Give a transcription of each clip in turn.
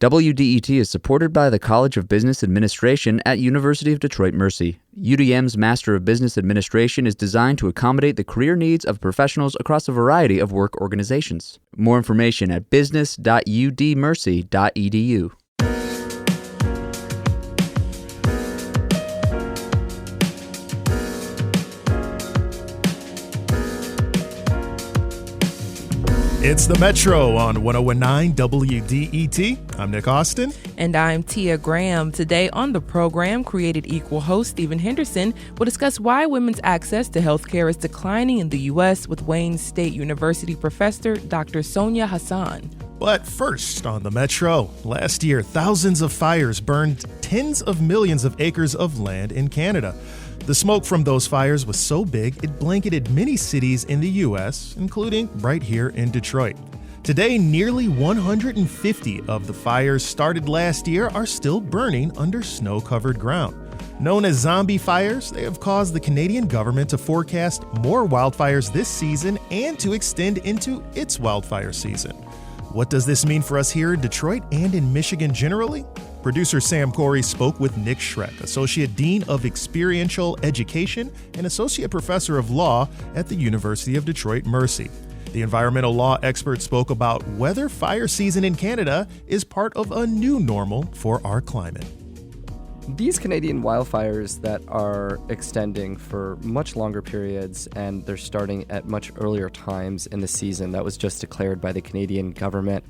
WDET is supported by the College of Business Administration at University of Detroit Mercy. UDM's Master of Business Administration is designed to accommodate the career needs of professionals across a variety of work organizations. More information at business.udmercy.edu. It's the Metro on 1019 WDET. I'm Nick Austin. And I'm Tia Graham. Today on the program, Created Equal host Stephen Henderson will discuss why women's access to health care is declining in the U.S. with Wayne State University professor Dr. Sonia Hassan. But first on the Metro, last year, thousands of fires burned tens of millions of acres of land in Canada. The smoke from those fires was so big, it blanketed many cities in the U.S., including right here in Detroit. Today, nearly 150 of the fires started last year are still burning under snow-covered ground. Known as zombie fires, they have caused the Canadian government to forecast more wildfires this season and to extend into its wildfire season. What does this mean for us here in Detroit and in Michigan generally? Producer Sam Corey spoke with Nick Schroeck, Associate Dean of Experiential Education and Associate Professor of Law at the University of Detroit Mercy. The environmental law expert spoke about whether fire season in Canada is part of a new normal for our climate. These Canadian wildfires that are extending for much longer periods and they're starting at much earlier times in the season, that was just declared by the Canadian government.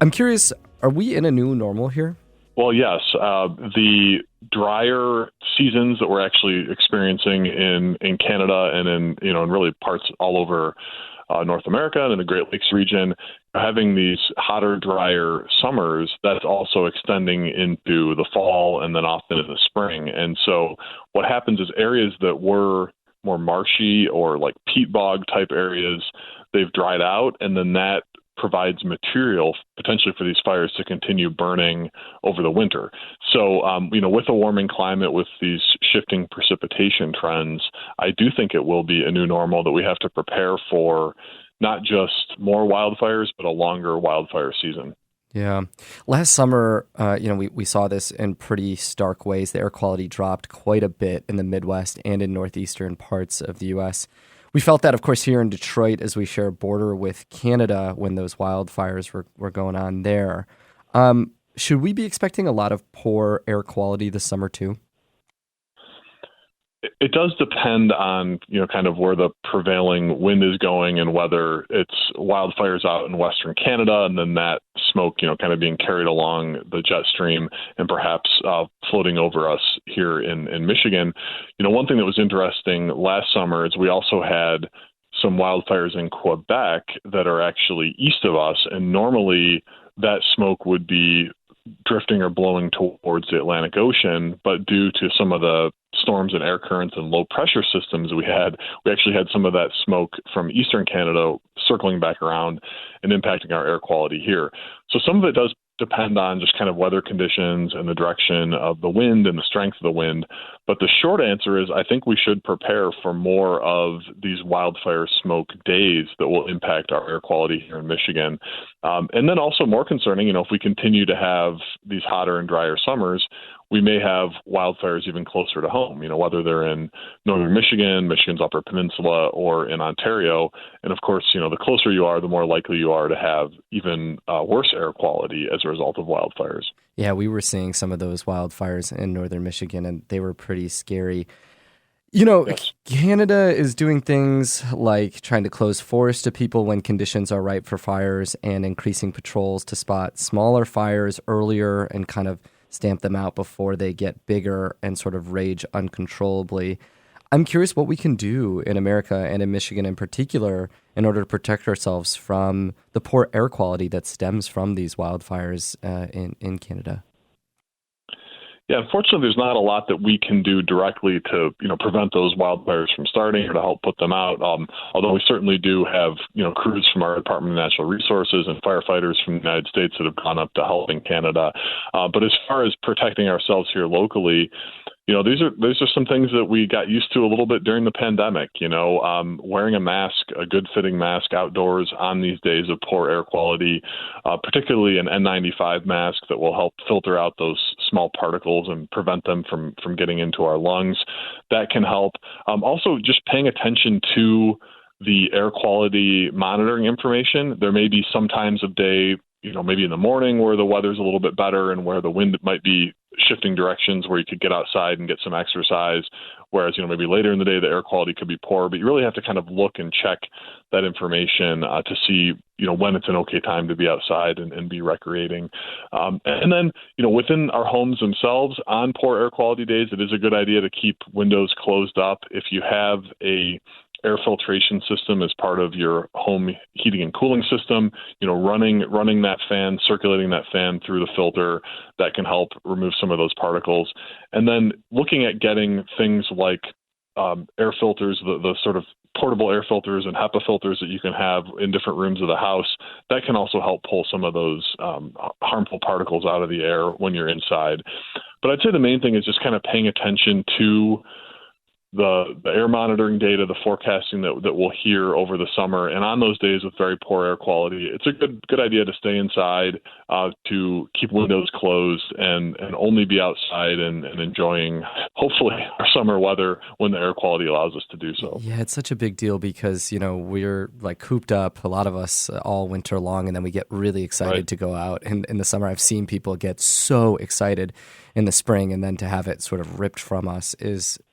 I'm curious, are we in a new normal here? Well, yes. The drier seasons that we're actually experiencing in Canada and in really parts all over North America and in the Great Lakes region, having these hotter, drier summers, that's also extending into the fall and then often in the spring. And so what happens is areas that were more marshy or like peat bog type areas, they've dried out, and then that provides material potentially for these fires to continue burning over the winter. So, with a warming climate, with these shifting precipitation trends, I do think it will be a new normal that we have to prepare for, not just more wildfires, but a longer wildfire season. Yeah. Last summer, we saw this in pretty stark ways. The air quality dropped quite a bit in the Midwest and in northeastern parts of the U.S. We felt that, of course, here in Detroit as we share a border with Canada when those wildfires were going on there. Should we be expecting a lot of poor air quality this summer too? It does depend on, kind of where the prevailing wind is going and whether it's wildfires out in Western Canada and then that smoke, kind of being carried along the jet stream and perhaps floating over us here in Michigan. One thing that was interesting last summer is we also had some wildfires in Quebec that are actually east of us, and normally that smoke would be drifting or blowing towards the Atlantic Ocean, but due to some of the storms and air currents and low pressure systems we actually had some of that smoke from eastern Canada circling back around and impacting our air quality here. So some of it does depend on just kind of weather conditions and the direction of the wind and the strength of the wind. But the short answer is I think we should prepare for more of these wildfire smoke days that will impact our air quality here in Michigan. And then also more concerning, if we continue to have these hotter and drier summers, we may have wildfires even closer to home, whether they're in northern Michigan, Michigan's Upper Peninsula, or in Ontario. And of course, the closer you are, the more likely you are to have even worse air quality as a result of wildfires. Yeah, we were seeing some of those wildfires in northern Michigan, and they were pretty scary. Yes. Canada is doing things like trying to close forests to people when conditions are ripe for fires and increasing patrols to spot smaller fires earlier and kind of stamp them out before they get bigger and sort of rage uncontrollably. I'm curious what we can do in America and in Michigan in particular in order to protect ourselves from the poor air quality that stems from these wildfires in Canada. Yeah, unfortunately, there's not a lot that we can do directly to, prevent those wildfires from starting or to help put them out. Although we certainly do have, crews from our Department of Natural Resources and firefighters from the United States that have gone up to help in Canada. But as far as protecting ourselves here locally, these are some things that we got used to a little bit during the pandemic. Wearing a mask, a good fitting mask outdoors on these days of poor air quality, particularly an N95 mask that will help filter out those small particles and prevent them from getting into our lungs. That can help. Also, just paying attention to the air quality monitoring information. There may be some times of day, maybe in the morning where the weather's a little bit better and where the wind might be shifting directions where you could get outside and get some exercise, whereas, maybe later in the day the air quality could be poor. But you really have to kind of look and check that information to see, when it's an okay time to be outside and be recreating. And then, within our homes themselves on poor air quality days, it is a good idea to keep windows closed up. If you have a air filtration system as part of your home heating and cooling system, running that fan, circulating that fan through the filter, that can help remove some of those particles. And then looking at getting things like air filters, the sort of portable air filters and HEPA filters that you can have in different rooms of the house, that can also help pull some of those harmful particles out of the air when you're inside. But I'd say the main thing is just kind of paying attention to the air monitoring data, the forecasting that we'll hear over the summer. And on those days with very poor air quality, it's a good idea to stay inside, to keep windows closed and only be outside and enjoying, hopefully, our summer weather when the air quality allows us to do so. Yeah, it's such a big deal because, we're like cooped up, a lot of us all winter long, and then we get really excited to go out. And in the summer, I've seen people get so excited in the spring, and then to have it sort of ripped from us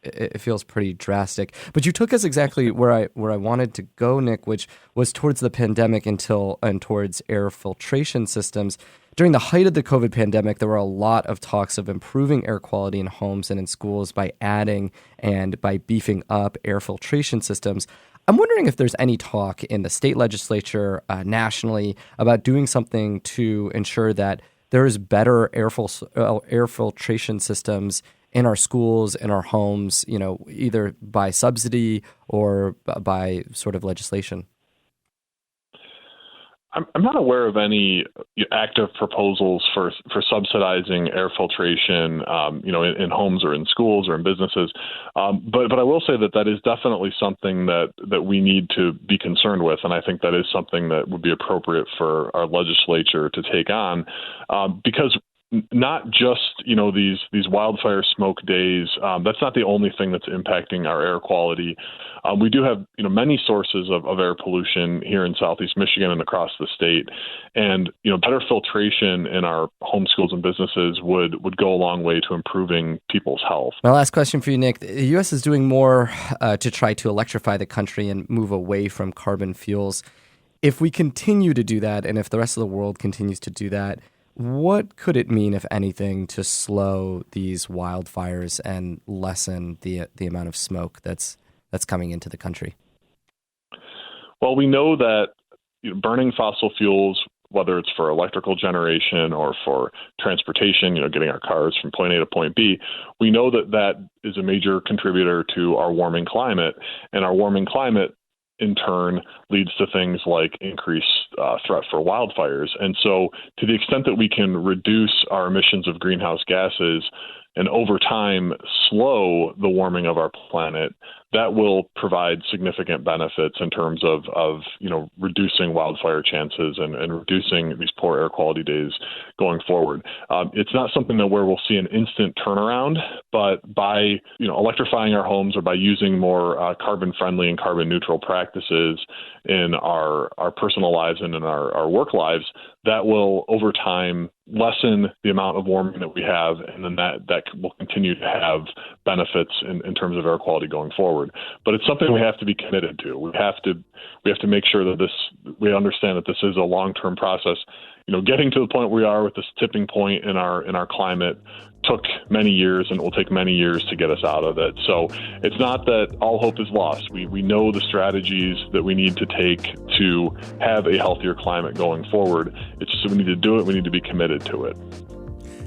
it feels pretty drastic. But you took us exactly where I wanted to go, Nick, which was towards the pandemic and towards air filtration systems. During the height of the COVID pandemic, there were a lot of talks of improving air quality in homes and in schools by adding and by beefing up air filtration systems. I'm wondering if there's any talk in the state legislature nationally about doing something to ensure that there is better air filtration systems in our schools, in our homes, either by subsidy or by sort of legislation. I'm not aware of any active proposals for subsidizing air filtration, in homes or in schools or in businesses. But I will say that is definitely something that we need to be concerned with, and I think that is something that would be appropriate for our legislature to take on, because not just these wildfire smoke days. That's not the only thing that's impacting our air quality. We do have many sources of air pollution here in Southeast Michigan and across the state, and better filtration in our home, schools, and businesses would go a long way to improving people's health. My last question for you, Nick: the U.S. is doing more to try to electrify the country and move away from carbon fuels. If we continue to do that, and if the rest of the world continues to do that, what could it mean, if anything, to slow these wildfires and lessen the amount of smoke that's coming into the country? Well, we know that burning fossil fuels, whether it's for electrical generation or for transportation, getting our cars from point A to point B, we know that is a major contributor to our warming climate, and our warming climate in turn leads to things like increased threat for wildfires. And so to the extent that we can reduce our emissions of greenhouse gases and over time slow the warming of our planet, that will provide significant benefits in terms of reducing wildfire chances and reducing these poor air quality days going forward. It's not something where we'll see an instant turnaround, but by electrifying our homes or by using more carbon friendly and carbon neutral practices in our personal lives and in our work lives, that will over time lessen the amount of warming that we have, and then that will continue to have benefits in terms of air quality going forward. But it's something we have to be committed to. We have to make sure that we understand that this is a long-term process. Getting to the point we are with this tipping point in our climate took many years, and it will take many years to get us out of it. So it's not that all hope is lost. We know the strategies that we need to take to have a healthier climate going forward. It's just that we need to do it. We need to be committed to it.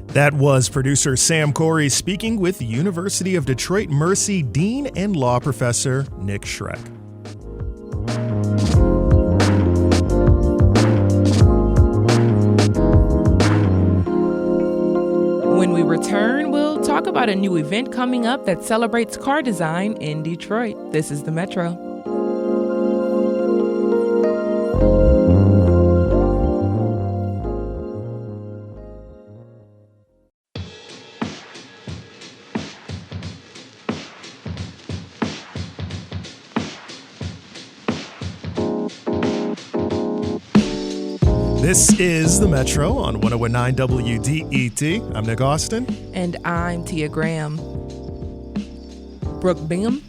That was producer Sam Corey speaking with University of Detroit Mercy Dean and Law Professor Nick Schroeck. When we return, we'll talk about a new event coming up that celebrates car design in Detroit. This is The Metro. This is The Metro on 101.9 WDET. I'm Nick Austin. And I'm Tia Graham. Brooke Bingham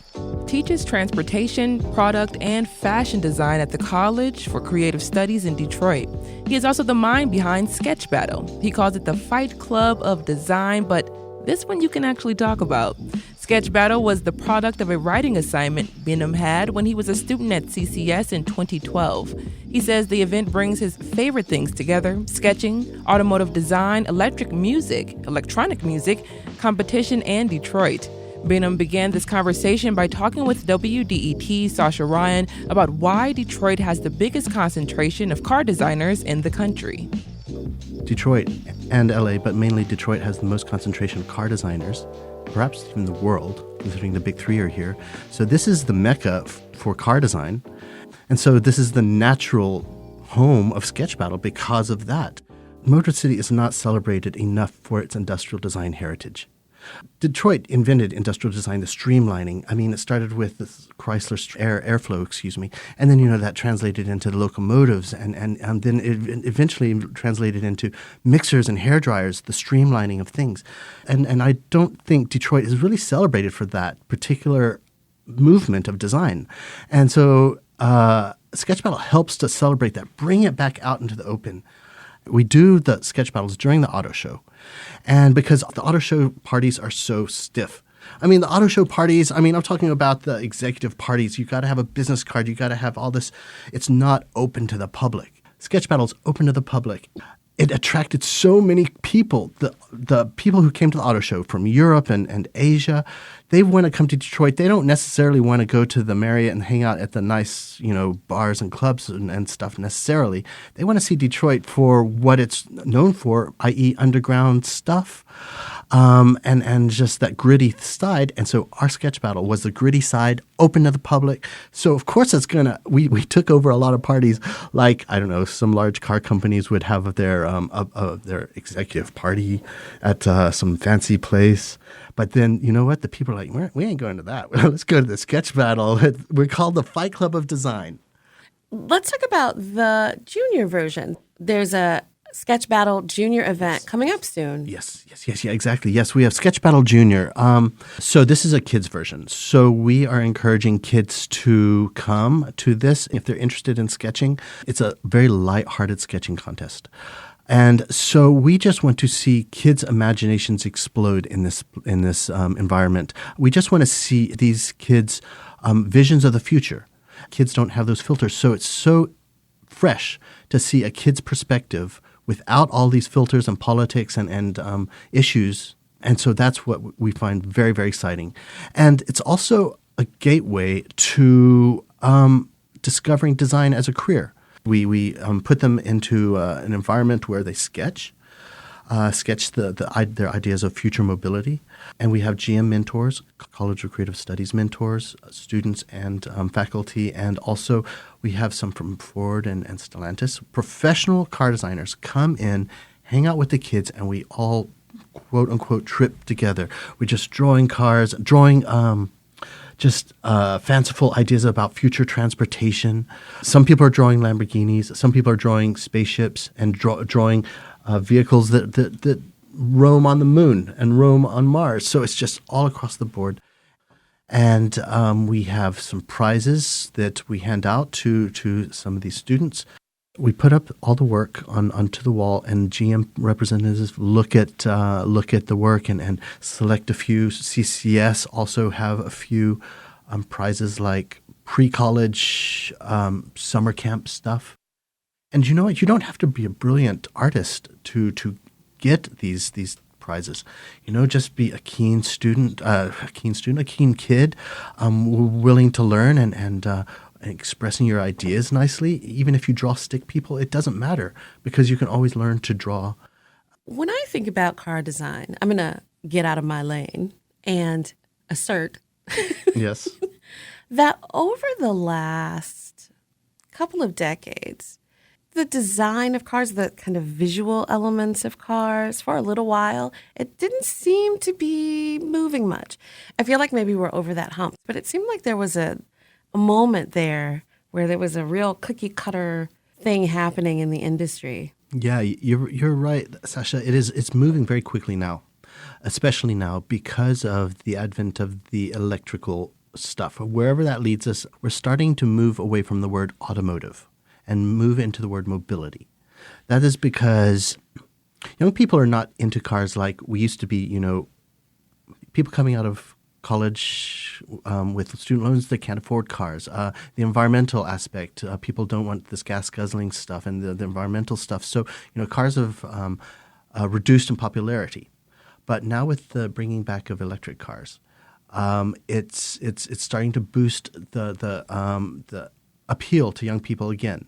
teaches transportation, product, and fashion design at the College for Creative Studies in Detroit. He is also the mind behind Sketch Battle. He calls it the Fight Club of Design, but this one you can actually talk about. Sketch Battle was the product of a writing assignment Bingham had when he was a student at CCS in 2012. He says the event brings his favorite things together: sketching, automotive design, electronic music, competition, and Detroit. Bingham began this conversation by talking with WDET Sasha Ryan about why Detroit has the biggest concentration of car designers in the country. Detroit and LA, but mainly Detroit, has the most concentration of car designers, perhaps even the world, considering the big three are here. So this is the mecca for car design. And so this is the natural home of Sketch Battle because of that. Motor City is not celebrated enough for its industrial design heritage. Detroit invented industrial design, the streamlining. I mean, it started with the Chrysler airflow, and then, that translated into the locomotives, and then it eventually translated into mixers and hair dryers, the streamlining of things. And I don't think Detroit is really celebrated for that particular movement of design. And so Sketch Battle helps to celebrate that, bring it back out into the open. We do the sketch battles during the auto show. And because the auto show parties are so stiff. I mean, the auto show parties, I'm talking about the executive parties. You got to have a business card. You got to have all this. It's not open to the public. Sketch battles open to the public. It attracted so many people. The people who came to the auto show from Europe and Asia, they want to come to Detroit. They don't necessarily want to go to the Marriott and hang out at the nice, bars and clubs and stuff necessarily. They want to see Detroit for what it's known for, i.e. underground stuff, and just that gritty side. And so our sketch battle was the gritty side, open to the public. So of course we took over a lot of parties, like, I don't know, some large car companies would have their executive party at some fancy place. But then, you know what? The people are like, we ain't going to that. Let's go to the sketch battle. We're called the Fight Club of Design. Let's talk about the junior version. There's a Sketch Battle Junior event coming up soon. Yes, exactly. Yes, we have Sketch Battle Junior. So this is a kids version. So we are encouraging kids to come to this if they're interested in sketching. It's a very lighthearted sketching contest. And so we just want to see kids' imaginations explode in this environment. We just want to see these kids' visions of the future. Kids don't have those filters, so it's so fresh to see a kid's perspective without all these filters and politics and issues. And so that's what we find very, very exciting. And it's also a gateway to discovering design as a career. We put them into an environment where they sketch their ideas of future mobility. And we have GM mentors, College of Creative Studies mentors, students and faculty. And also we have some from Ford and Stellantis. Professional car designers come in, hang out with the kids, and we all, quote unquote, trip together. We're just drawing cars, fanciful ideas about future transportation. Some people are drawing Lamborghinis. Some people are drawing spaceships and drawing vehicles that roam on the moon and roam on Mars. So it's just all across the board. And we have some prizes that we hand out to some of these students. We put up all the work onto the wall, and GM representatives look at the work and select a few. CCS also have a few prizes like pre-college summer camp stuff. And you know what? You don't have to be a brilliant artist to get these prizes. Just be a keen student, a keen kid, willing to learn and expressing your ideas nicely. Even if you draw stick people, it doesn't matter because you can always learn to draw When I think about car design, I'm going to get out of my lane and assert Yes. that over the last couple of decades, the design of cars, the kind of visual elements of cars, for a little while, it didn't seem to be moving much. I feel like maybe we're over that hump, but it seemed like there was a moment there where there was a real cookie cutter thing happening in the industry. Yeah, you're right, Sasha. It's moving very quickly now, especially now because of the advent of the electrical stuff. Wherever that leads us, we're starting to move away from the word automotive and move into the word mobility. That is because young people are not into cars like we used to be. People coming out of college with student loans, they can't afford cars. The environmental aspect, people don't want this gas guzzling stuff and the environmental stuff. So, cars have reduced in popularity. But now with the bringing back of electric cars, it's starting to boost the appeal to young people again.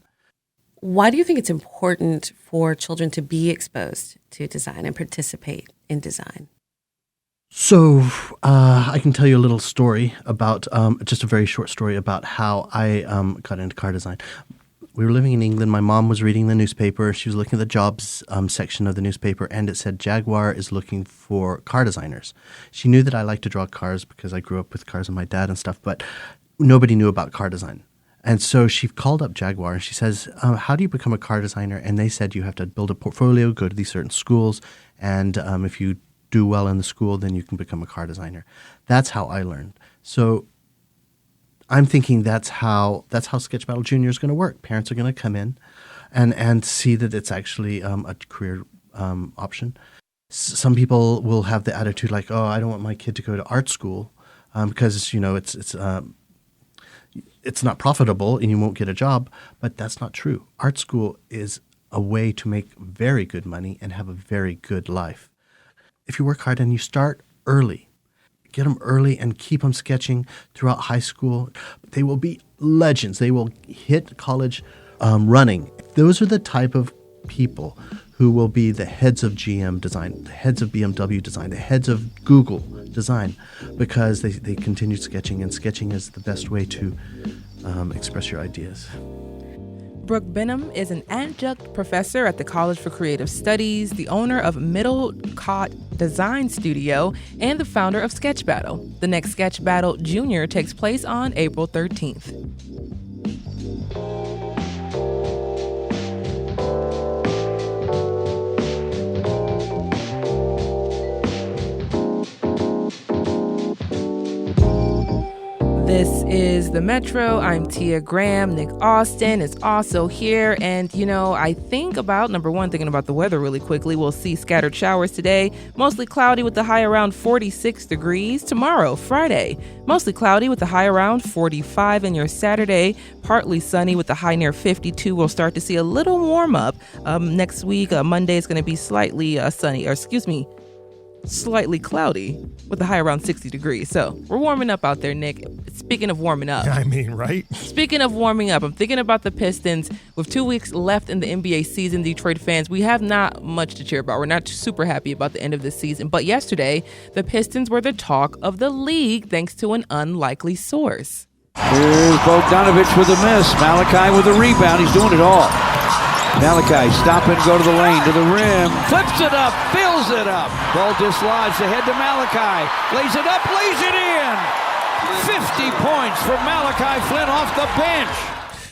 Why do you think it's important for children to be exposed to design and participate in design? So I can tell you a little story about, just a very short story about how I got into car design. We were living in England. My mom was reading the newspaper. She was looking at the jobs section of the newspaper, and it said Jaguar is looking for car designers. She knew that I liked to draw cars because I grew up with cars and my dad and stuff, but nobody knew about car design. And so she called up Jaguar and she says, how do you become a car designer? And they said you have to build a portfolio, go to these certain schools, and if you do well in the school, then you can become a car designer. That's how I learned. So I'm thinking that's how Sketch Battle Junior is going to work. Parents are going to come in and see that it's actually a career option. Some people will have the attitude like, oh, I don't want my kid to go to art school because it's not profitable and you won't get a job. But that's not true. Art school is a way to make very good money and have a very good life. If you work hard and you start early, get them early and keep them sketching throughout high school, they will be legends. They will hit college running. Those are the type of people who will be the heads of GM design, the heads of BMW design, the heads of Google design, because they continue sketching, and sketching is the best way to express your ideas. Brooke Benham is an adjunct professor at the College for Creative Studies, the owner of Middle Cot Design Studio, and the founder of Sketch Battle. The next Sketch Battle Junior takes place on April 13th. This is The Metro. I'm Tia Graham. Nick Austin is also here. And, I think about, number one, thinking about the weather really quickly. We'll see scattered showers today. Mostly cloudy with the high around 46 degrees. Tomorrow, Friday, mostly cloudy with the high around 45. And your Saturday, partly sunny with the high near 52. We'll start to see a little warm up. Next week, Monday is going to be slightly slightly cloudy with the high around 60 degrees. So we're warming up out there, Nick. Speaking of warming up. I mean, right? Speaking of warming up, I'm thinking about the Pistons. With 2 weeks left in the NBA season, Detroit fans, we have not much to cheer about. We're not super happy about the end of the season. But yesterday, the Pistons were the talk of the league thanks to an unlikely source. Here's Bogdanovich with a miss. Malachi with a rebound. He's doing it all. Malachi stop and go to the lane, to the rim, flips it up, fills it up. Ball dislodged ahead to Malachi. Lays it up, lays it in. 50 points for Malachi Flynn off the bench.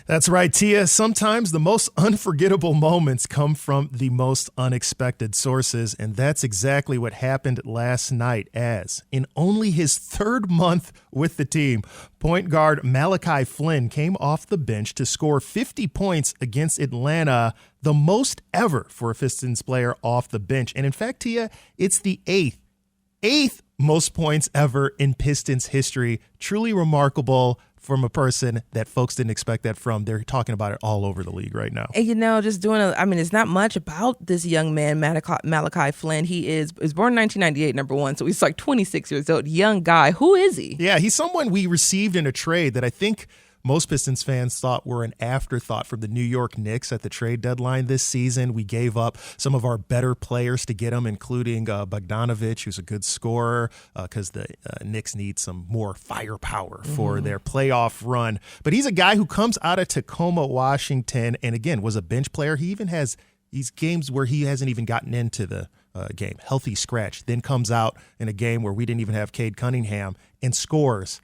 That's right, Tia. Sometimes the most unforgettable moments come from the most unexpected sources, and that's exactly what happened last night as, in only his third month with the team, point guard Malachi Flynn came off the bench to score 50 points against Atlanta, the most ever for a Pistons player off the bench. And in fact, Tia, it's the eighth most points ever in Pistons history. Truly remarkable from a person that folks didn't expect that from. They're talking about it all over the league right now. And, just doing it's not much about this young man, Malachi Flynn. He was born in 1998, number one, so he's like 26 years old, young guy. Who is he? Yeah, he's someone we received in a trade that I think most Pistons fans thought were an afterthought from the New York Knicks at the trade deadline this season. We gave up some of our better players to get them, including Bogdanovic, who's a good scorer, because the Knicks need some more firepower for their playoff run. But he's a guy who comes out of Tacoma, Washington, and again, was a bench player. He even has these games where he hasn't even gotten into the game, healthy scratch, then comes out in a game where we didn't even have Cade Cunningham and scores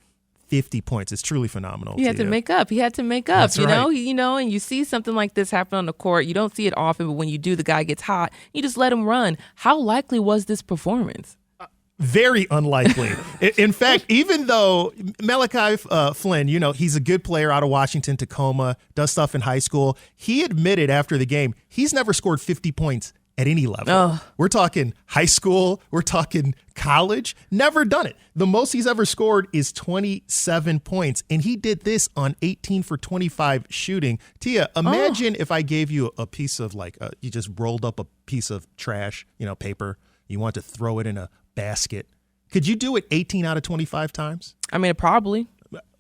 50 points. It's truly phenomenal. He had to make up. That's you know, right. And you see something like this happen on the court. You don't see it often, but when you do, the guy gets hot. You just let him run. How likely was this performance? Very unlikely. In fact, even though Malachi Flynn, he's a good player out of Washington, Tacoma, does stuff in high school, he admitted after the game he's never scored 50 points at any level. Oh. We're talking high school. We're talking college. Never done it. The most he's ever scored is 27 points, and he did this on 18 for 25 shooting. Tia, imagine if I gave you a piece of you just rolled up a piece of trash, paper. You want to throw it in a basket. Could you do it 18 out of 25 times? I mean, probably.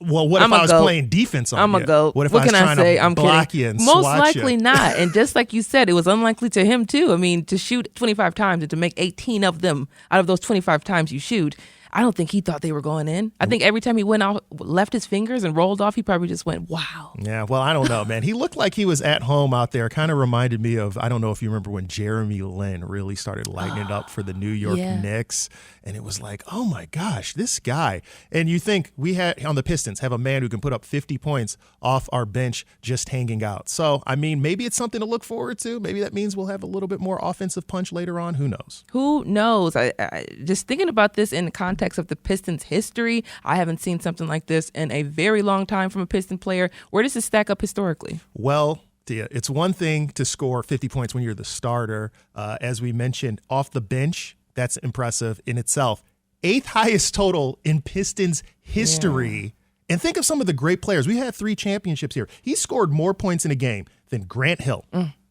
Well, what if I was playing defense on you? I'm a goat. What if what I was can trying I say? to I'm block kidding. you and Most swat likely you? not. And just like you said, it was unlikely to him too. I mean, to shoot 25 times and to make 18 of them out of those 25 times you shoot, I don't think he thought they were going in. I think every time he went out, left his fingers and rolled off, he probably just went, wow. Yeah, well, I don't know, man. He looked like he was at home out there. Kind of reminded me of, I don't know if you remember when Jeremy Lin really started lighting it up for the New York Knicks. And it was like, oh my gosh, this guy. And you think we had on the Pistons have a man who can put up 50 points off our bench just hanging out. So, I mean, maybe it's something to look forward to. Maybe that means we'll have a little bit more offensive punch later on. Who knows? Who knows? I just thinking about this in the context of the Pistons' history, I haven't seen something like this in a very long time from a Piston player. Where does this stack up historically? Well, Tia, it's one thing to score 50 points when you're the starter. As we mentioned, off the bench, that's impressive in itself. 8th highest total in Pistons history. Yeah. And think of some of the great players. We had 3 championships here. He scored more points in a game than Grant Hill,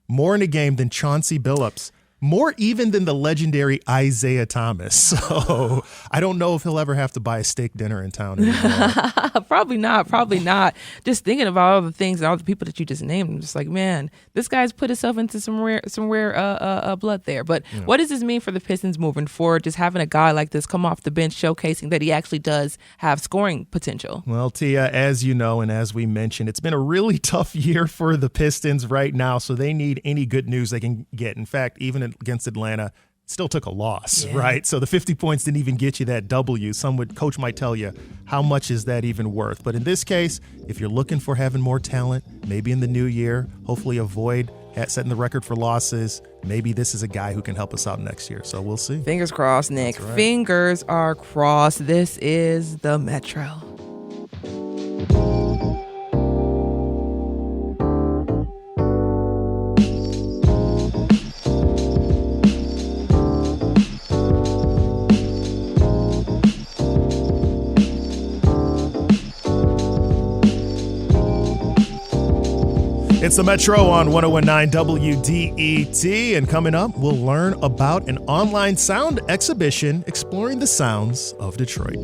more in a game than Chauncey Billups, more even than the legendary Isaiah Thomas. So I don't know if he'll ever have to buy a steak dinner in town anymore. Probably not. Just thinking about all the things and all the people that you just named, I'm just like, man, this guy's put himself into some rare blood there. But what does this mean for the Pistons moving forward? Just having a guy like this come off the bench showcasing that he actually does have scoring potential. Well, Tia, as you know, and as we mentioned, it's been a really tough year for the Pistons right now, so they need any good news they can get. In fact, even against Atlanta, still took a loss, right? So the 50 points didn't even get you that W. Coach might tell you, how much is that even worth? But in this case, if you're looking for having more talent, maybe in the new year, hopefully avoid setting the record for losses. Maybe this is a guy who can help us out next year. So we'll see. Fingers crossed, Nick. That's right. Fingers are crossed. This is the Metro. It's the Metro on 1019 WDET, and coming up, we'll learn about an online sound exhibition exploring the sounds of Detroit.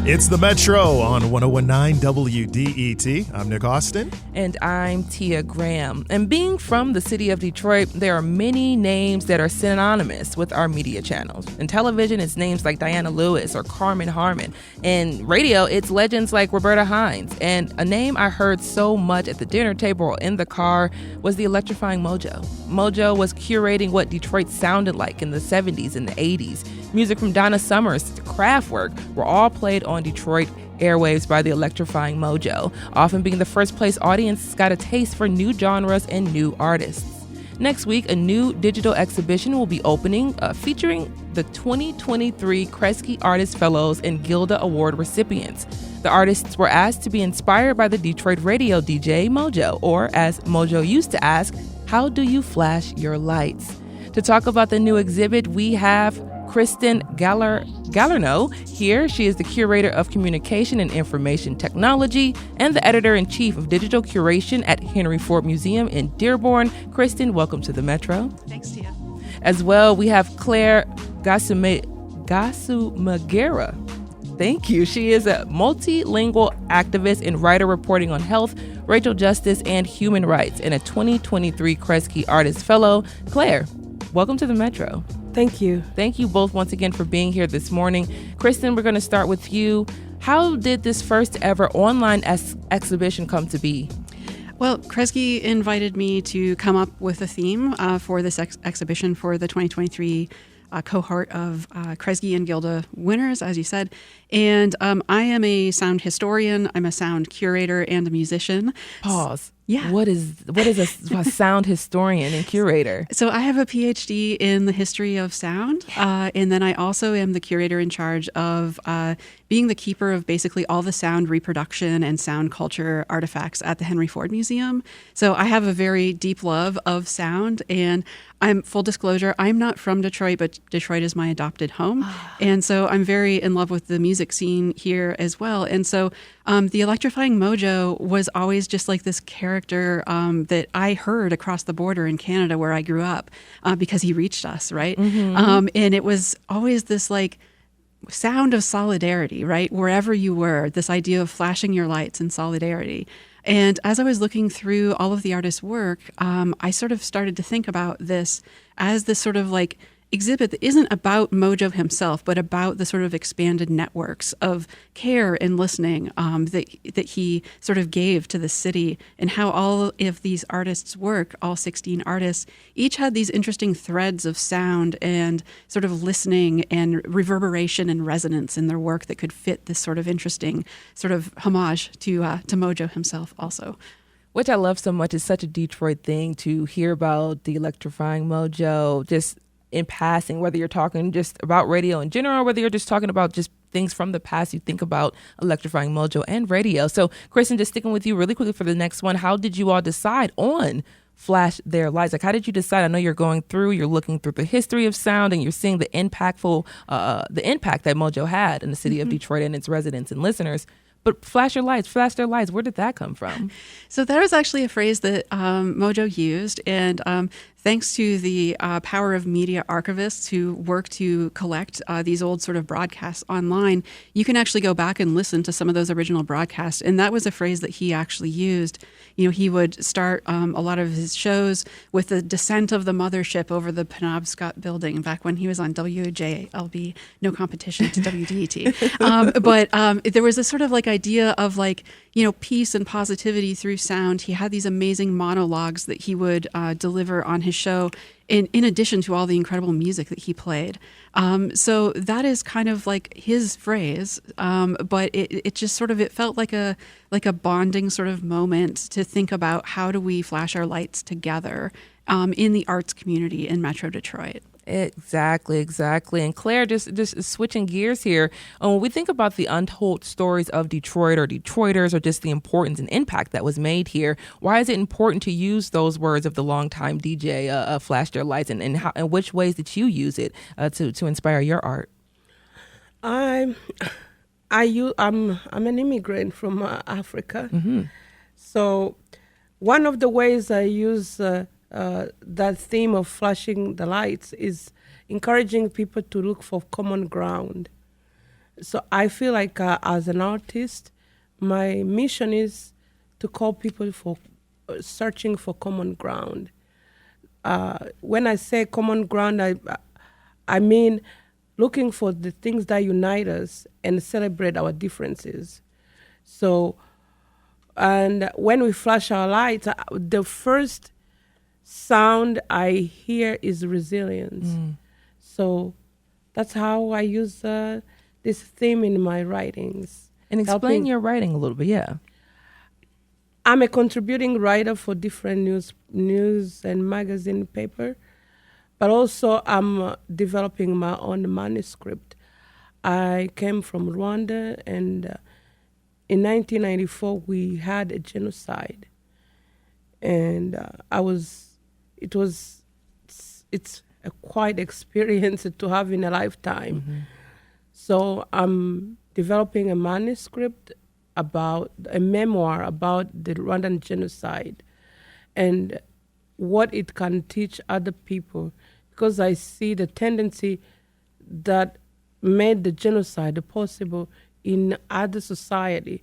It's the Metro on 1019 WDET. I'm Nick Austin. And I'm Tia Graham. And being from the city of Detroit, there are many names that are synonymous with our media channels. In television, it's names like Diana Lewis or Carmen Harmon. In radio, it's legends like Roberta Hines. And a name I heard so much at the dinner table or in the car was the Electrifying Mojo. Mojo was curating what Detroit sounded like in the 70s and the 80s. Music from Donna Summers to Kraftwerk were all played on Detroit airwaves by the Electrifying Mojo, often being the first place audiences got a taste for new genres and new artists. Next week, a new digital exhibition will be opening, featuring the 2023 Kresge Artist Fellows and Gilda Award recipients. The artists were asked to be inspired by the Detroit radio DJ Mojo, or as Mojo used to ask, how do you flash your lights? To talk about the new exhibit, we have Kristen Gallerno here. She is the curator of communication and information technology and the editor-in-chief of digital curation at Henry Ford Museum in Dearborn. Kristen, welcome to the Metro. Thanks, Tia. As well, we have Claire Gasumagera. Thank you. She is a multilingual activist and writer reporting on health, racial justice, and human rights, and a 2023 Kresge Artist Fellow. Claire, welcome to the Metro. Thank you. Thank you both once again for being here this morning. Kristen, we're going to start with you. How did this first ever online exhibition come to be? Well, Kresge invited me to come up with a theme for this exhibition for the 2023 cohort of Kresge and Gilda winners, as you said. And I am a sound historian, I'm a sound curator, and a musician. Pause. Yeah. What is a sound historian and curator? So I have a PhD in the history of sound, and then I also am the curator in charge of being the keeper of basically all the sound reproduction and sound culture artifacts at the Henry Ford Museum. So I have a very deep love of sound, and I'm, full disclosure, I'm not from Detroit, but Detroit is my adopted home. And so I'm very in love with the music scene here as well. And so the Electrifying Mojo was always just like this character that I heard across the border in Canada where I grew up because he reached us, right? And it was always this like sound of solidarity, right? Wherever you were, this idea of flashing your lights in solidarity. And as I was looking through all of the artist's work, I sort of started to think about this as this sort of like exhibit that isn't about Mojo himself, but about the sort of expanded networks of care and listening that he sort of gave to the city, and how all of these artists' work, all 16 artists, each had these interesting threads of sound and sort of listening and reverberation and resonance in their work that could fit this sort of interesting sort of homage to Mojo himself also. Which I love so much. It's such a Detroit thing to hear about the Electrifying Mojo, just in passing, whether you're talking just about radio in general, or whether you're just talking about just things from the past, you think about Electrifying Mojo and radio. So, Kristen, just sticking with you really quickly for the next one, how did you all decide on Flash Their Lights? Like, how did you decide? I know you're looking through the history of sound, and you're seeing the impact that Mojo had in the city of Detroit and its residents and listeners. But flash their lights, where did that come from? So that was actually a phrase that Mojo used, and thanks to the power of media archivists who work to collect these old sort of broadcasts online, you can actually go back and listen to some of those original broadcasts. And that was a phrase that he actually used. You know, he would start a lot of his shows with the descent of the mothership over the Penobscot building back when he was on WJLB, no competition to WDET. But there was this sort of like idea of like, you know, peace and positivity through sound. He had these amazing monologues that he would deliver on his show in addition to all the incredible music that he played. So that is kind of like his phrase, but it just sort of, it felt like a bonding sort of moment to think about how do we flash our lights together in the arts community in Metro Detroit. Exactly. And Claire, just switching gears here, when we think about the untold stories of Detroit or Detroiters, or just the importance and impact that was made here, why is it important to use those words of the longtime DJ, Flash Their Lights, and which ways did you use it to inspire your art? I'm an immigrant from Africa, so one of the ways I use that theme of flashing the lights is encouraging people to look for common ground. So I feel like as an artist, my mission is to call people for searching for common ground. When I say common ground, I mean looking for the things that unite us and celebrate our differences. So, and when we flash our lights, the first sound I hear is resilience. So that's how I use this theme in my writings. And explain your writing a little bit, yeah. I'm a contributing writer for different news and magazine paper, but also I'm developing my own manuscript. I came from Rwanda, and in 1994 we had a genocide, and it's a quite experience to have in a lifetime. So I'm developing a manuscript about a memoir about the Rwandan genocide and what it can teach other people, because I see the tendency that made the genocide possible in other society.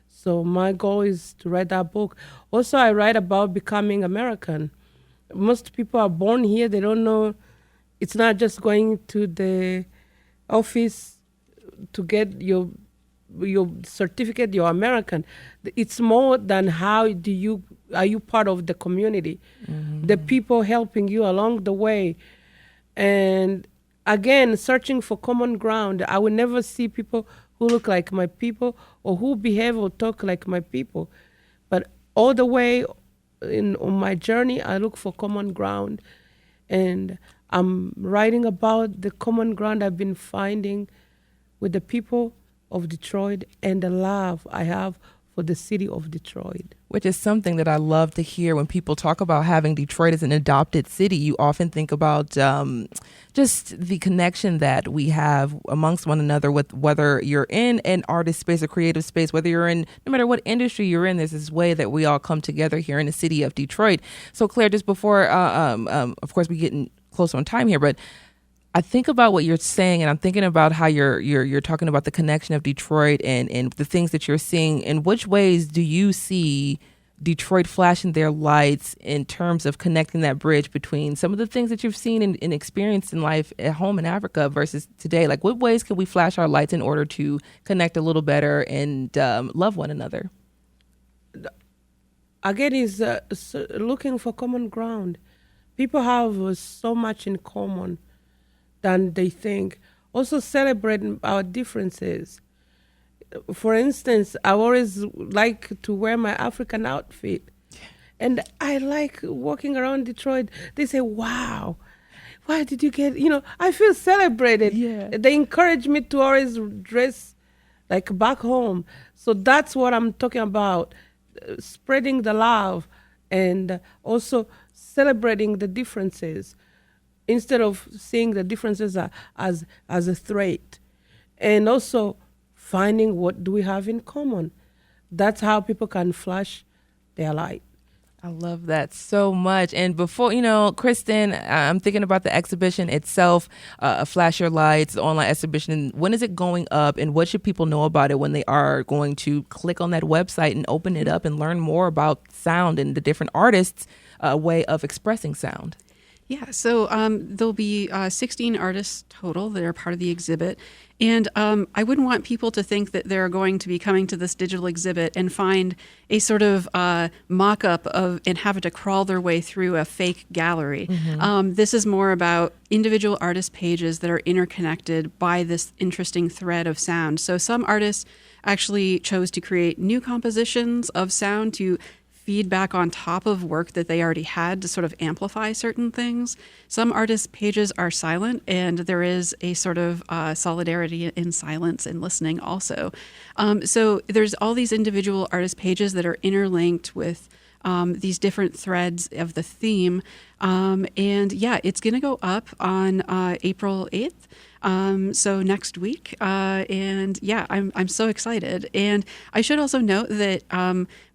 So my goal is to write that book. Also, I write about becoming American. Most people are born here. They don't know. It's not just going to the office to get your certificate, you're American. It's more than are you part of the community, the people helping you along the way. And again, searching for common ground. I will never see people who look like my people or who behave or talk like my people. But all the way on my journey, I look for common ground. And I'm writing about the common ground I've been finding with the people of Detroit and the love I have for the city of Detroit. Which is something that I love to hear when people talk about having Detroit as an adopted city. You often think about just the connection that we have amongst one another, with whether you're in an artist space, a creative space, whether you're in, no matter what industry you're in, there's this way that we all come together here in the city of Detroit. So Claire, just before, of course, we getting close on time here, but I think about what you're saying, and I'm thinking about how you're talking about the connection of Detroit and the things that you're seeing. In which ways do you see Detroit flashing their lights in terms of connecting that bridge between some of the things that you've seen and experienced in life at home in Africa versus today? Like, what ways can we flash our lights in order to connect a little better and love one another? Again, is looking for common ground. People have so much in common than they think. Also celebrating our differences. For instance, I always like to wear my African outfit. And I like walking around Detroit. They say, wow, why did you get, I feel celebrated. Yeah. They encourage me to always dress like back home. So that's what I'm talking about, spreading the love and also celebrating the differences, instead of seeing the differences as a threat. And also finding what do we have in common. That's how people can flash their light. I love that so much. And before, Kristen, I'm thinking about the exhibition itself, Flash Your Lights, the online exhibition. When is it going up, and what should people know about it when they are going to click on that website and open it up and learn more about sound and the different artists' way of expressing sound? Yeah, so there'll be 16 artists total that are part of the exhibit. And I wouldn't want people to think that they're going to be coming to this digital exhibit and find a sort of mock-up of and have to crawl their way through a fake gallery. This is more about individual artist pages that are interconnected by this interesting thread of sound. So some artists actually chose to create new compositions of sound to feedback on top of work that they already had to sort of amplify certain things. Some artists' pages are silent, and there is a sort of solidarity in silence and listening also. So there's all these individual artist pages that are interlinked with these different threads of the theme. And yeah, it's going to go up on April 8th. So next week. And yeah, I'm so excited. And I should also note that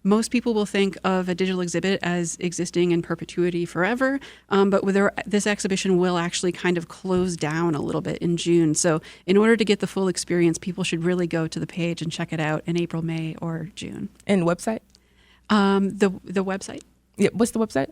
most people will think of a digital exhibit as existing in perpetuity forever. But this exhibition will actually kind of close down a little bit in June. So in order to get the full experience, people should really go to the page and check it out in April, May, or June. And website? The website? Yeah, what's the website?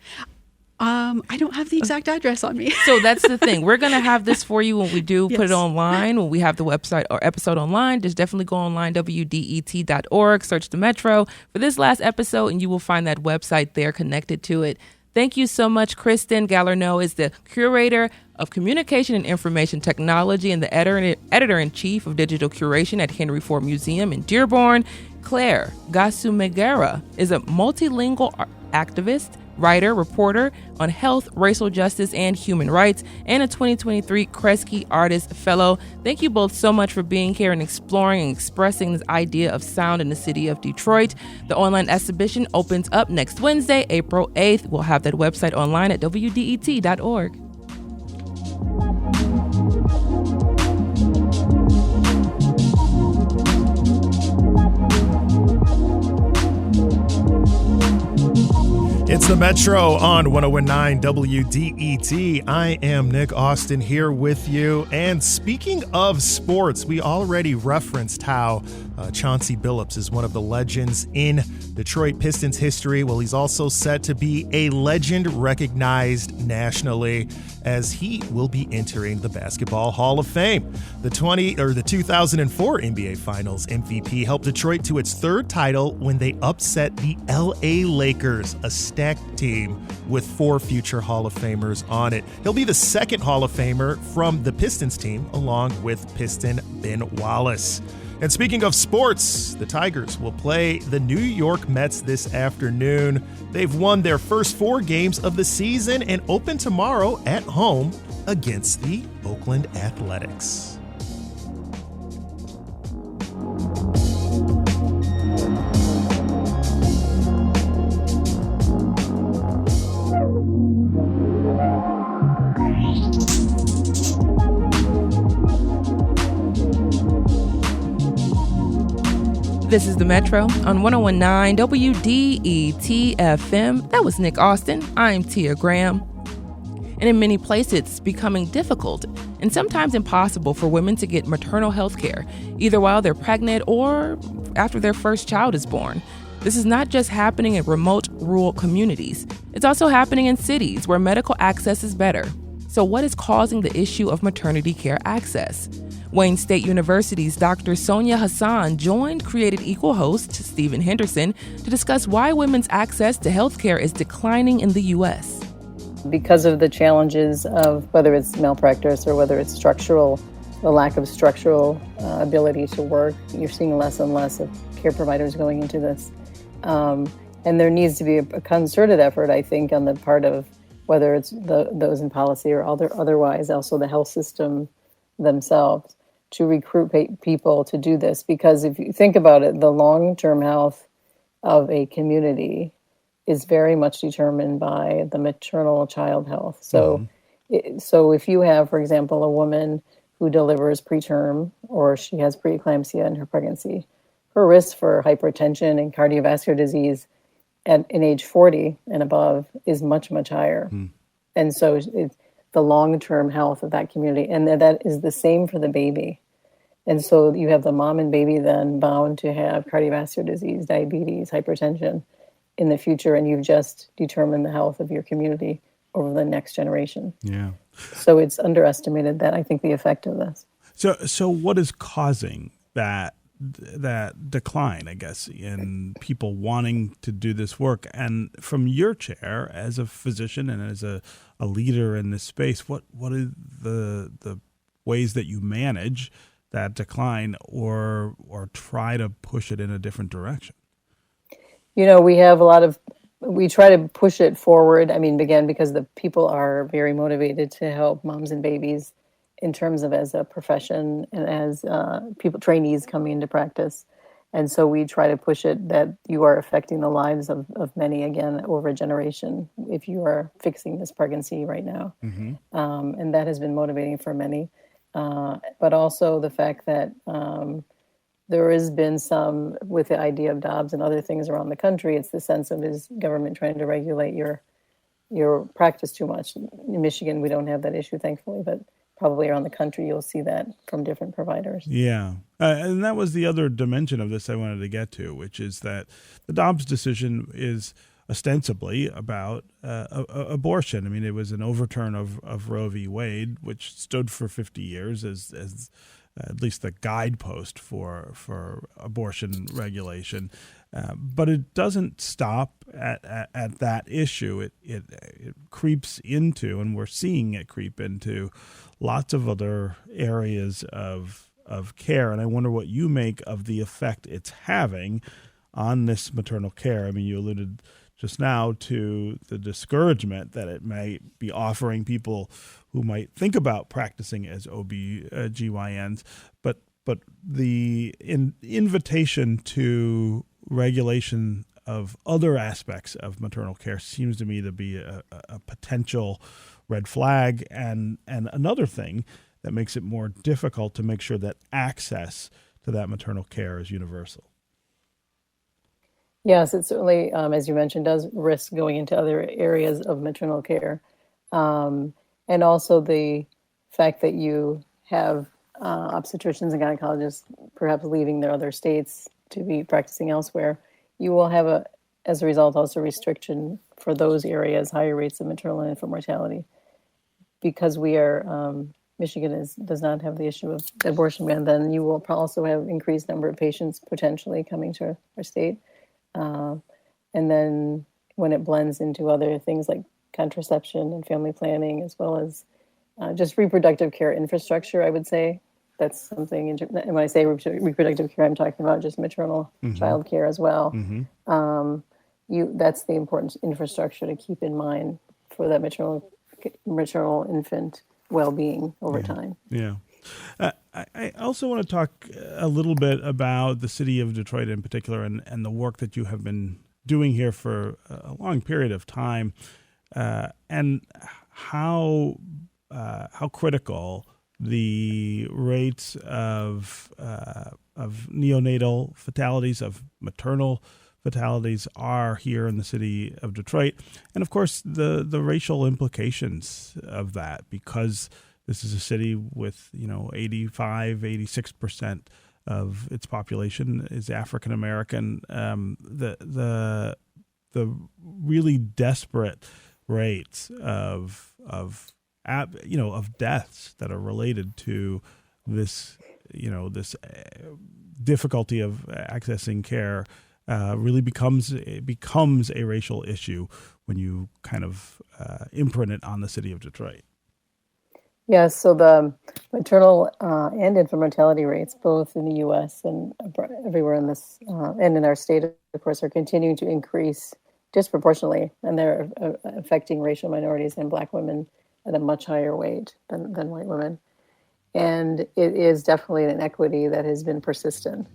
I don't have the exact address on me. So that's the thing. We're going to have this for you when we do put it online, when we have the website or episode online. Just definitely go online, wdet.org, search the Metro for this last episode, and you will find that website there connected to it. Thank you so much. Kristen Galarneau is the curator of communication and information technology and the editor-in-chief of digital curation at Henry Ford Museum in Dearborn. Claire Gasumegera is a multilingual activist, writer, reporter on health, racial justice, and human rights, and a 2023 Kresge Artist Fellow. Thank you both so much for being here and exploring and expressing this idea of sound in the city of Detroit. The online exhibition opens up next Wednesday, April 8th. We'll have that website online at wdet.org. the Metro on 101.9 WDET. I am Nick Austin here with you. And speaking of sports, we already referenced how Chauncey Billups is one of the legends in Detroit Pistons history. Well, he's also set to be a legend recognized nationally as he will be entering the Basketball Hall of Fame. The 2004 NBA Finals MVP helped Detroit to its third title when they upset the LA Lakers, a stacked team with 4 future Hall of Famers on it. He'll be the second Hall of Famer from the Pistons team, along with Piston Ben Wallace. And speaking of sports, the Tigers will play the New York Mets this afternoon. They've won their first 4 games of the season and open tomorrow at home against the Oakland Athletics. This is the Metro on 101.9 WDET FM. That was Nick Austin. I'm Tia Graham. And in many places, it's becoming difficult and sometimes impossible for women to get maternal health care, either while they're pregnant or after their first child is born. This is not just happening in remote rural communities. It's also happening in cities where medical access is better. So what is causing the issue of maternity care access? Wayne State University's Dr. Sonia Hassan joined Created Equal host Stephen Henderson to discuss why women's access to healthcare is declining in the U.S. Because of the challenges of whether it's malpractice or whether it's the lack of structural ability to work, you're seeing less and less of care providers going into this. And there needs to be a concerted effort, I think, on the part of whether it's those in policy or otherwise, also the health system themselves, to recruit people to do this. Because if you think about it, the long-term health of a community is very much determined by the maternal child health. So, so if you have, for example, a woman who delivers preterm or she has preeclampsia in her pregnancy, her risk for hypertension and cardiovascular disease in age 40 and above is much, much higher. And so it's the long-term health of that community. And that is the same for the baby. And so you have the mom and baby then bound to have cardiovascular disease, diabetes, hypertension in the future. And you've just determined the health of your community over the next generation. Yeah. So it's underestimated, that I think, the effect of this. So what is causing that decline, I guess, in people wanting to do this work? And from your chair as a physician and as a leader in this space, what are the ways that you manage that decline or try to push it in a different direction? You know, we try to push it forward. I mean, again, because the people are very motivated to help moms and babies in terms of as a profession and as trainees coming into practice. And so we try to push it that you are affecting the lives of many, again, over a generation if you are fixing this pregnancy right now. And that has been motivating for many. But also the fact that there has been some, with the idea of Dobbs and other things around the country, it's the sense of is government trying to regulate your practice too much. In Michigan, we don't have that issue, thankfully, but probably around the country, you'll see that from different providers. Yeah. And that was the other dimension of this I wanted to get to, which is that the Dobbs decision is ostensibly about abortion. I mean, it was an overturn of Roe v. Wade, which stood for 50 years as at least the guidepost for abortion regulation. But it doesn't stop at that issue. It creeps into, and we're seeing it creep into, lots of other areas of care. And I wonder what you make of the effect it's having on this maternal care. I mean, you alluded just now to the discouragement that it may be offering people who might think about practicing as OB-GYNs, but the invitation to regulation of other aspects of maternal care seems to me to be a potential red flag, and another thing that makes it more difficult to make sure that access to that maternal care is universal. Yes, it certainly, as you mentioned, does risk going into other areas of maternal care. And also the fact that you have obstetricians and gynecologists perhaps leaving their other states to be practicing elsewhere, you will have, as a result, also restriction for those areas, higher rates of maternal and infant mortality. Because Michigan does not have the issue of abortion ban, then you will also have increased number of patients potentially coming to our state. And then when it blends into other things like contraception and family planning, as well as just reproductive care infrastructure, I would say that's something. And when I say reproductive care, I'm talking about just maternal child care as well. That's the important infrastructure to keep in mind for that maternal infant well-being over time. Yeah. I also want to talk a little bit about the city of Detroit in particular and the work that you have been doing here for a long period of time, and how critical the rates of neonatal fatalities, of maternal fatalities are here in the city of Detroit. And of course, the racial implications of that, because this is a city with, 86% of its population is African American. The really desperate rates of deaths that are related to this, this difficulty of accessing care really becomes a racial issue when you kind of imprint it on the city of Detroit. Yes, so the maternal and infant mortality rates, both in the U.S. and everywhere in this, and in our state, of course, are continuing to increase disproportionately, and they're affecting racial minorities and Black women at a much higher rate than white women. And it is definitely an inequity that has been persistent.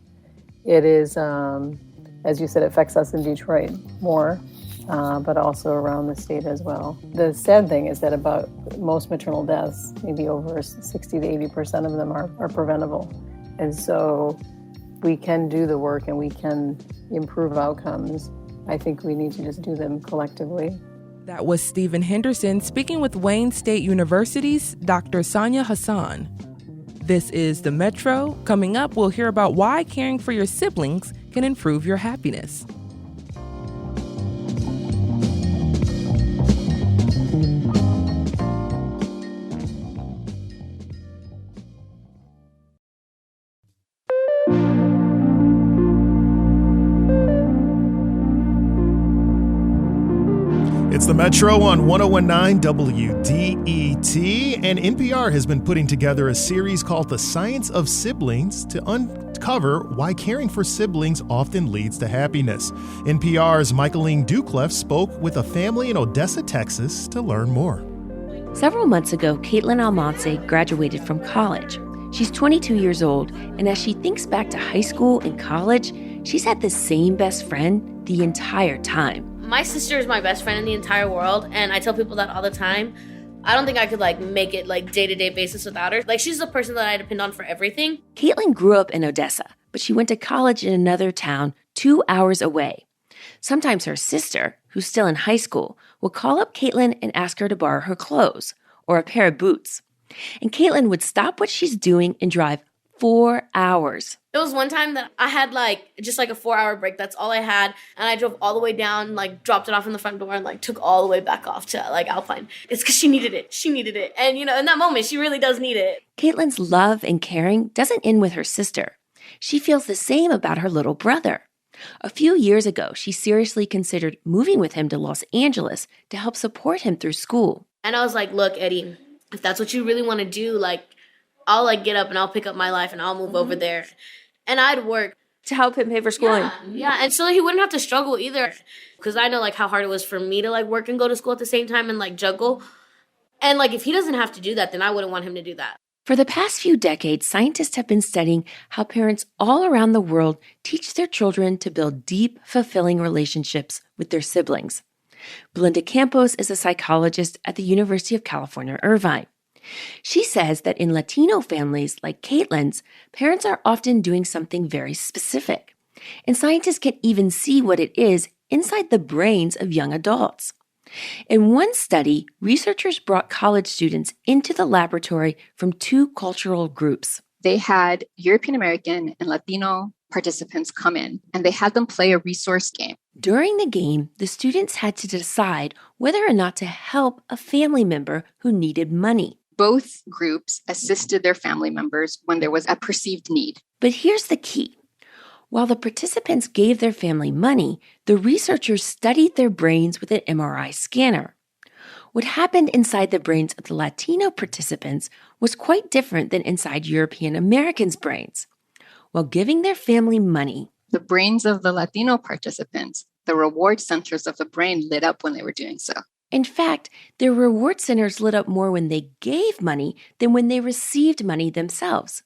It is, as you said, it affects us in Detroit more, but also around the state as well. The sad thing is that about most maternal deaths, maybe over 60 to 80% of them are preventable. And so we can do the work and we can improve outcomes. I think we need to just do them collectively. That was Stephen Henderson speaking with Wayne State University's Dr. Sonia Hassan. This is The Metro. Coming up, we'll hear about why caring for your siblings can improve your happiness. It's the Metro on 1019 WDET, and NPR has been putting together a series called The Science of Siblings to uncover why caring for siblings often leads to happiness. NPR's Michaeline Duclef spoke with a family in Odessa, Texas to learn more. Several months ago, Caitlin Almonte graduated from college. She's 22 years old, and as she thinks back to high school and college, she's had the same best friend the entire time. My sister is my best friend in the entire world, and I tell people that all the time. I don't think I could make it day-to-day basis without her. She's the person that I depend on for everything. Caitlin grew up in Odessa, but she went to college in another town 2 hours away. Sometimes her sister, who's still in high school, will call up Caitlin and ask her to borrow her clothes or a pair of boots. And Caitlin would stop what she's doing and drive 4 hours. There was one time that I had just a 4-hour break. That's all I had. And I drove all the way down, dropped it off in the front door and took all the way back off to Alpine. It's because she needed it. She needed it. And in that moment, she really does need it. Caitlin's love and caring doesn't end with her sister. She feels the same about her little brother. A few years ago, she seriously considered moving with him to Los Angeles to help support him through school. And I was like, look, Eddie, if that's what you really want to do, I'll get up and I'll pick up my life and I'll move over there. And I'd work to help him pay for schooling. Yeah, and so he wouldn't have to struggle either. Because I know how hard it was for me to work and go to school at the same time and juggle. And if he doesn't have to do that, then I wouldn't want him to do that. For the past few decades, scientists have been studying how parents all around the world teach their children to build deep, fulfilling relationships with their siblings. Belinda Campos is a psychologist at the University of California, Irvine. She says that in Latino families like Caitlin's, parents are often doing something very specific. And scientists can even see what it is inside the brains of young adults. In one study, researchers brought college students into the laboratory from two cultural groups. They had European American and Latino participants come in, and they had them play a resource game. During the game, the students had to decide whether or not to help a family member who needed money. Both groups assisted their family members when there was a perceived need. But here's the key. While the participants gave their family money, the researchers studied their brains with an MRI scanner. What happened inside the brains of the Latino participants was quite different than inside European Americans' brains. While giving their family money, the brains of the Latino participants, the reward centers of the brain lit up when they were doing so. In fact, their reward centers lit up more when they gave money than when they received money themselves.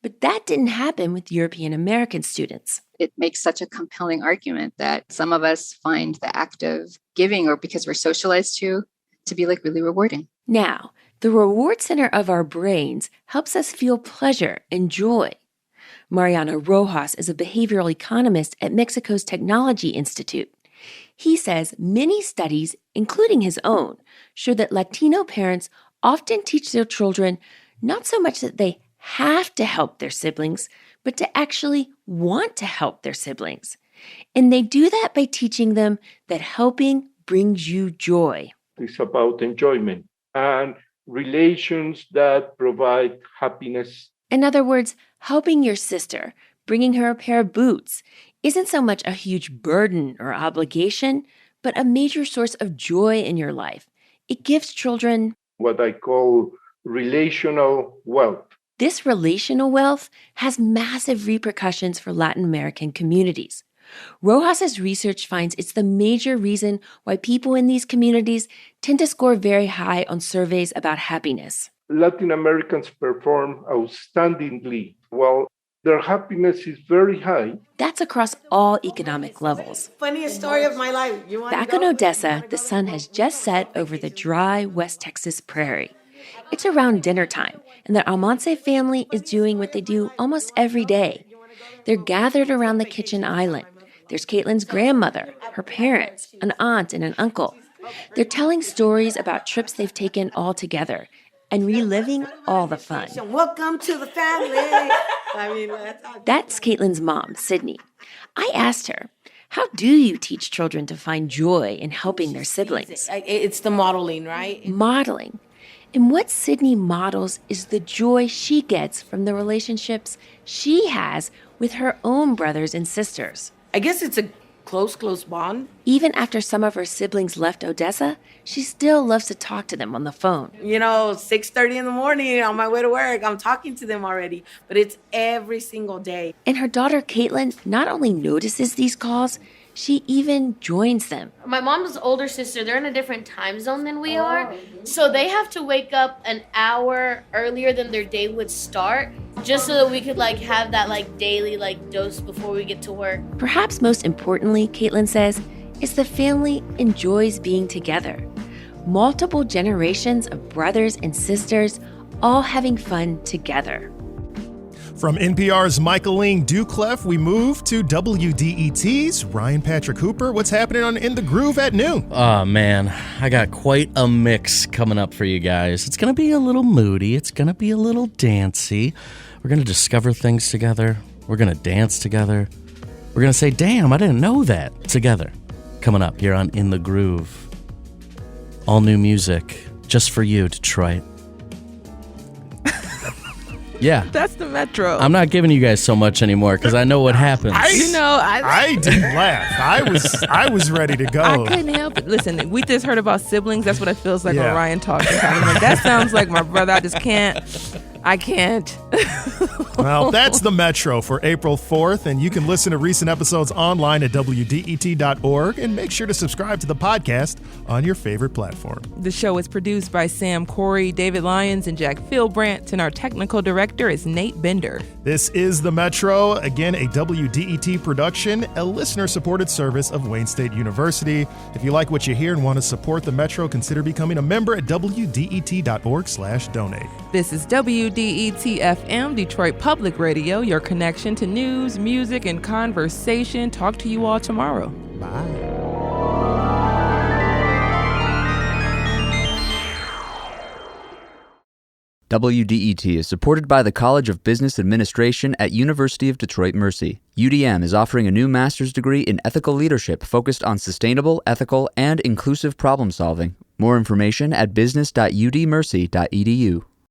But that didn't happen with European American students. It makes such a compelling argument that some of us find the act of giving, or because we're socialized to be like really rewarding. Now, the reward center of our brains helps us feel pleasure and joy. Mariano Rojas is a behavioral economist at Mexico's Technology Institute. He says many studies, including his own, show that Latino parents often teach their children not so much that they have to help their siblings, but to actually want to help their siblings. And they do that by teaching them that helping brings you joy. It's about enjoyment and relations that provide happiness. In other words, helping your sister, bringing her a pair of boots, isn't so much a huge burden or obligation, but a major source of joy in your life. It gives children what I call relational wealth. This relational wealth has massive repercussions for Latin American communities. Rojas's research finds it's the major reason why people in these communities tend to score very high on surveys about happiness. Latin Americans perform outstandingly well. Their happiness is very high. That's across all economic levels. Funniest story of my life. Back in Odessa, the sun has just set over the dry West Texas prairie. It's around dinner time, and the Almonte family is doing what they do almost every day. They're gathered around the kitchen island. There's Caitlin's grandmother, her parents, an aunt, and an uncle. They're telling stories about trips they've taken all together and reliving all the fun. Welcome to the family. That's Caitlin's mom, Sydney. I asked her, how do you teach children to find joy in helping their siblings? It's the modeling, right? Modeling. And what Sydney models is the joy she gets from the relationships she has with her own brothers and sisters. I guess it's a close bond. Even after some of her siblings left Odessa, she still loves to talk to them on the phone. 6:30 in the morning on my way to work, I'm talking to them already, but it's every single day. And her daughter Caitlin not only notices these calls, she even joins them. My mom's older sister, they're in a different time zone than we are. So they have to wake up an hour earlier than their day would start, just so that we could have that daily dose before we get to work. Perhaps most importantly, Caitlin says, is the family enjoys being together. Multiple generations of brothers and sisters all having fun together. From NPR's Michaeline Duclef, we move to WDET's Ryan Patrick Hooper. What's happening on In the Groove at noon? Oh, man, I got quite a mix coming up for you guys. It's going to be a little moody. It's going to be a little dancey. We're going to discover things together. We're going to dance together. We're going to say, damn, I didn't know that, together. Coming up here on In the Groove. All new music just for you, Detroit. Yeah. That's the Metro. I'm not giving you guys so much anymore because I know what happens. I didn't laugh. I was ready to go. I couldn't help it. Listen, we just heard about siblings. That's what it feels like when Ryan talks. I'm like, that sounds like my brother. I can't. Well, that's the Metro for April 4th, and you can listen to recent episodes online at WDET.org, and make sure to subscribe to the podcast on your favorite platform. The show is produced by Sam Corey, David Lyons, and Jack Philbrandt, and our technical director is Nate Bender. This is the Metro, again, a WDET production, a listener-supported service of Wayne State University. If you like what you hear and want to support the Metro, consider becoming a member at WDET.org/donate. This is WDET-FM, Detroit Public Radio, your connection to news, music, and conversation. Talk to you all tomorrow. Bye. WDET is supported by the College of Business Administration at University of Detroit Mercy. UDM is offering a new master's degree in ethical leadership focused on sustainable, ethical, and inclusive problem solving. More information at business.udmercy.edu.